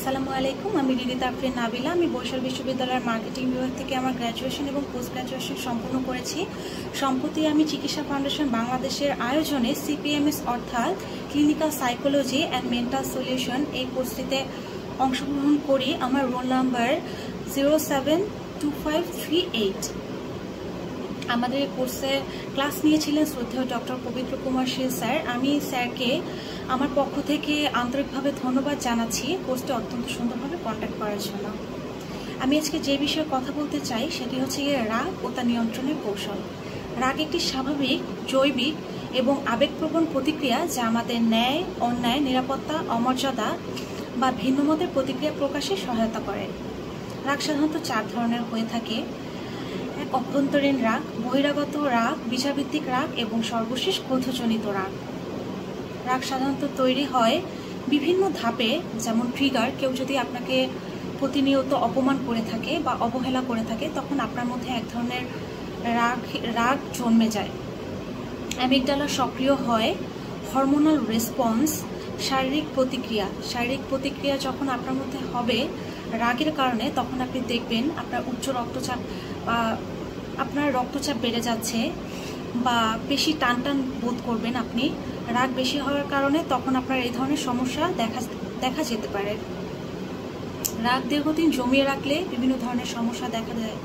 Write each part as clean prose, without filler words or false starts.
আসসালামু আলাইকুম। আমি দিদি তাফরিন নাবিলা। আমি বরিশাল বিশ্ববিদ্যালয়ের মার্কেটিং বিভাগ থেকে আমার গ্র্যাজুয়েশন এবং পোস্ট গ্র্যাজুয়েশন সম্পূর্ণ করেছি। সম্প্রতি আমি চিকিৎসা ফাউন্ডেশন বাংলাদেশের আয়োজনে সিপিএমএস অর্থাৎ clinical psychology and mental solution এই কোর্সটিতে অংশগ্রহণ করি। আমার রোল নাম্বার 072538। আমাদের এই কোর্সে ক্লাস নিয়েছিলেন শ্রদ্ধেয় ডক্টর পবিত্র কুমার শীল স্যার। আমি স্যারকে আমার পক্ষ থেকে আন্তরিকভাবে ধন্যবাদ জানাচ্ছি কোর্সটি অত্যন্ত সুন্দরভাবে কন্ডাক্ট করার জন্য। আমি আজকে যে বিষয়ে কথা বলতে চাই সেটি হচ্ছে রাগ ও তা নিয়ন্ত্রণের কৌশল। রাগ একটি স্বাভাবিক, জৈবিক এবং আবেগপ্রবণ প্রতিক্রিয়া যা আমাদের ন্যায়, অন্যায়, নিরাপত্তা, অমর্যাদা বা ভিন্নমতের প্রতিক্রিয়া প্রকাশে সহায়তা করে। রাগ সাধারণত 4 ধরনের হয়ে থাকে: এক, অভ্যন্তরীণ রাগ; বহিরাগত রাগ; বিচারভিত্তিক রাগ; এবং সর্বশেষ ক্রোধজনিত রাগ। রাগ সাধারণত তৈরি হয় বিভিন্ন ধাপে, যেমন ট্রিগার। কেউ যদি আপনাকে প্রতিনিয়ত অপমান করে থাকে বা অবহেলা করে থাকে, তখন আপনার মধ্যে এক ধরনের রাগ জন্মে যায়। অ্যামিগডালা সক্রিয় হয়। হরমোনাল রেসপন্স, শারীরিক প্রতিক্রিয়া যখন আপনার মধ্যে হবে রাগের কারণে, তখন আপনি দেখবেন আপনার উচ্চ রক্তচাপ বা আপনার রক্তচাপ বেড়ে যাচ্ছে বা বেশি টান বোধ করবেন আপনি। রাগ বেশি হওয়ার কারণে তখন আপনার এই ধরনের সমস্যা দেখা যেতে পারে। রাগ দীর্ঘদিন জমিয়ে রাখলে বিভিন্ন ধরনের সমস্যা দেখা যায়,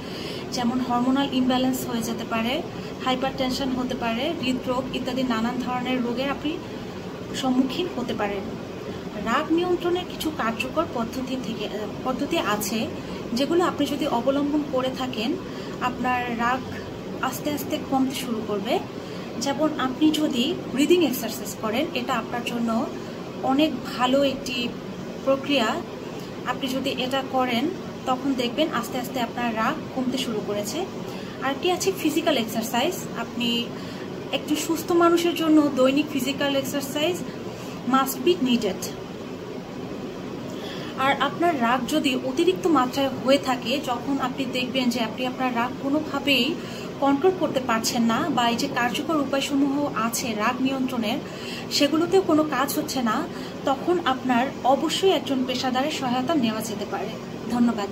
যেমন হরমোনাল ইমব্যালেন্স হয়ে যেতে পারে, হাইপার টেনশন হতে পারে, হৃদরোগ ইত্যাদি নানান ধরনের রোগের আপনি সম্মুখীন হতে পারেন। রাগ নিয়ন্ত্রণের কিছু কার্যকর পদ্ধতি আছে, যেগুলো আপনি যদি অবলম্বন করে থাকেন আপনার রাগ আস্তে আস্তে কমতে শুরু করবে। যেমন আপনি যদি ব্রিদিং এক্সারসাইজ করেন, এটা আপনার জন্য অনেক ভালো একটি প্রক্রিয়া। আপনি যদি এটা করেন তখন দেখবেন আস্তে আস্তে আপনার রাগ কমতে শুরু করেছে। আরেকটি আছে ফিজিক্যাল এক্সারসাইজ। আপনি একটি সুস্থ মানুষের জন্য দৈনিক physical exercise must be needed. আর আপনার রাগ যদি অতিরিক্ত মাত্রায় হয়ে থাকে, যখন আপনি দেখবেন যে আপনি আপনার রাগ কোনোভাবেই কন্ট্রোল করতে পারছেন না, বা এই যে কার্যকর উপায়সমূহ আছে রাগ নিয়ন্ত্রণের, সেগুলোতেও কোনো কাজ হচ্ছে না, তখন আপনার অবশ্যই একজন পেশাদারের সহায়তা নেওয়া যেতে পারে। ধন্যবাদ।